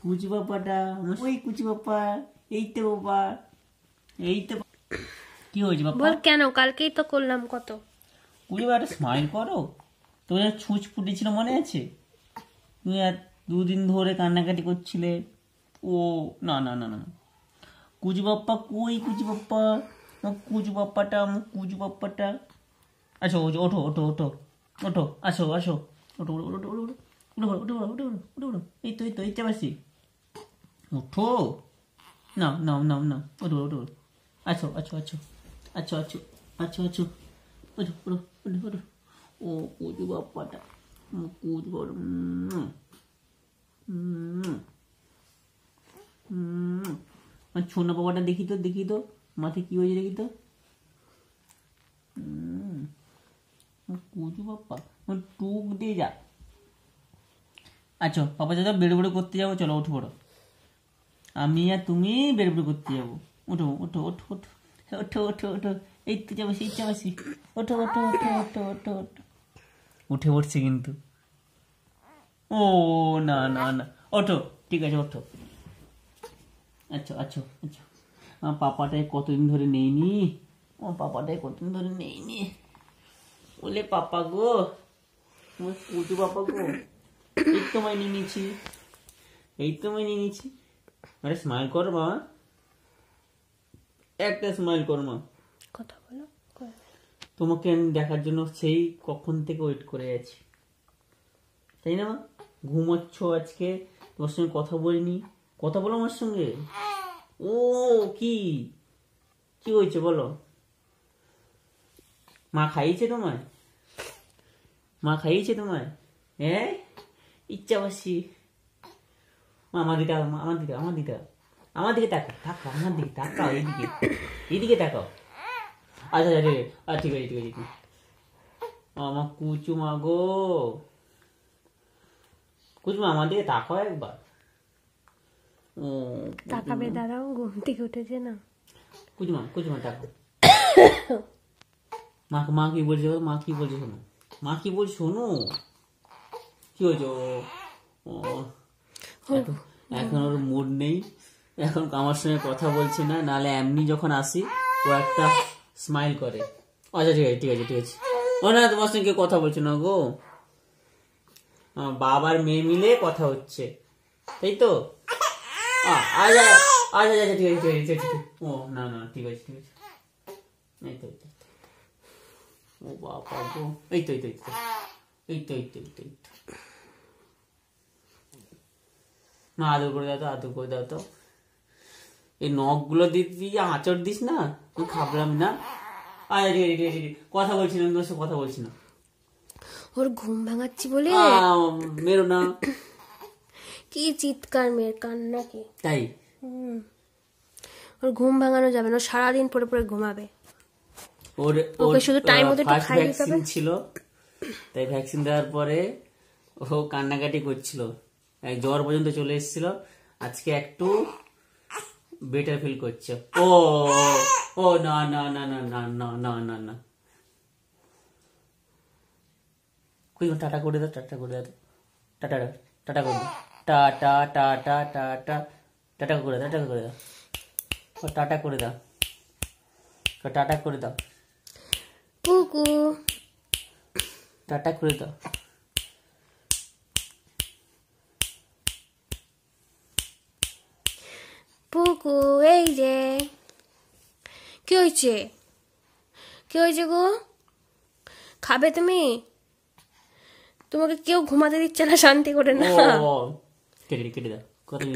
কুচু বাপ্পাটা, ওই কুচু বাপ্পা, এই তো বাবা, এই তো। কি হয়েছে বাপ্পা? বল কেন? কালকেই তো করলাম কত। কুচু বাপ্পা স্মাইল করো। তোমার ছুঁচ ফুটেছিল মনে আছে? তুমি আর 2 দিন ধরে কান্নাকাটি করছিলে। ও না না না না, কুচু বাপ্পা কই? কুচু বাপ্পা, কুচু বাপ্পাটা, কুচু বাপ্পাটা। আচ্ছা ওঠো ওঠো ওঠো ওঠো, আসো আসো, ওঠো ওঠো ওঠো ওঠো ওঠো ওঠো ওঠো ওঠো ওঠো, এই তো এই তো পারছি। ওঠো, নাও নাও নাও নাও, ওঠো ওঠো, আছো আছো আছো আছো আছো আছো আছো, ওঠো ওঠো ওঠো ওঠো। ও কুচু বাপ্পাটা, কুচু বাপ্পা, ছোনা বাবাটা দেখি তো, দেখি তো মাথায় কি হয়েছে দেখি তো। কুচু বাপ্পা টুক দিয়ে যা। আচ্ছা পাপা দাদা বেড়ে বেড়ে করতে যাবো, চলো উঠে পড়ো। আমি আর তুমি বেড়ে বেড়ে করতে যাবো। ওঠো ওঠো ওঠো ওঠো ওঠো ওঠো ওঠো, এই তো যাবাসি যাবাসি, ওঠো ওঠো ওঠো ওঠো ওঠো ওঠো। উঠে পড়ছে কিন্তু। ও না না না, ওঠো, ঠিক আছে ওঠো। আচ্ছা আচ্ছা আচ্ছা, আমার পাপাটাই কতদিন ধরে নেইনি, আমার পাপাটাই কতদিন ধরে নেইনি। বলে পাপা গো, তোমার কুচু পাপা গো, এই তো মাই নিয়ে নিয়েছি, এই তো মাই নিয়ে নিয়েছি। আরে স্মাইল কর মা, একটা স্মাইল কর মা। কথা বলো। তোমাকে আমি দেখার জন্য সেই কখন থেকে ওয়েট করে আছি, তাই না মা? ঘুমোচ্ছ আজকে, তোমার সঙ্গে কথা বলিনি, কথা বলো আমার সঙ্গে। ও কি কি হয়েছে বলো? মা খাইয়েছে তোমায়? মা খাইয়েছে তোমায়? হ্যাঁ, ইচ্ছা বাসি। আমার দিকে, আমার দিকে, আমার দিকে, আমার দিকে তাকাও, তাকাও আমার দিকে, তাকাও এইদিকে, এইদিকে তাকাও। আচ্ছা আচ্ছা ঠিক আছে ঠিক আছে ঠিক আছে। আমার কুচু মা গো, কুচু মা আমার দিকে তাকাও একবার। ও তাকাবে, দাঁড়াও, ঘুম থেকে উঠেছে না। কুচু মা তাকাও। মা কি বলছে, মা কি বলছে শোনো, মা কি বলছে শোনো। কি হয়েছে? ও এখন ওর মুড নেই, এখন আমার সঙ্গে কথা বলছে না, নাহলে এমনি যখন আসি ও একটা স্মাইল করে। আচ্ছা ঠিক আছে ঠিক আছে ঠিক আছে। ও না, তোমার সঙ্গে কেউ কথা বলছে না গো, বাবার মেয়ে মিলে কথা হচ্ছে, তাই তো? আচ্ছা আচ্ছা আচ্ছা ঠিক আছে ঠিক আছে ঠিক আছে। ও না না ঠিক আছে ঠিক আছে, এই তো ও বাবা গো, এই তো এই তো এই তো এই তো এই তো এই তো এই তো। না আদর করে দাও তো, আদর করে দাও তো। এই নখগুলো দিয়ে আঁচড় দিস না, তুই খাবলাম না। আরে কথা বলছি না, তোমার সাথে কথা বলছি না। ওর ঘুম ভাঙাচ্ছি বলে মেরো না। কি চিৎকার, মেয়ের কান্না কি তাই? ওর ঘুম ভাঙানো যাবে না, সারাদিন পরে পরে ঘুমাবে। ওর শুধু টাইম মতো একটু খাইয়ে দিতে হবে। ছিল, তাই ভ্যাকসিন দেওয়ার পরে ও কান্নাকাটি করছিল, জ্বর পর্যন্ত চলে এসেছিল। আজকে একটু বেটার ফিল করছে। ও ও না না না না না না না না না, টাটা করে দাও, টাটা করে দাও, টাটা টাটা করে দাও, টাটা টাটা টাটা, টাটা করে দাও, টাটা করে দাও, টাটা করে দাও, টাটা করে দাও, কুকু টাটা করে দাও। পুকু, এই যে কি হয়েছে, কি হয়েছে গো? খাবে তুমি? তোমাকে কেউ ঘুমাতে দিচ্ছে না শান্তি করে না। কেটে দাও, কথা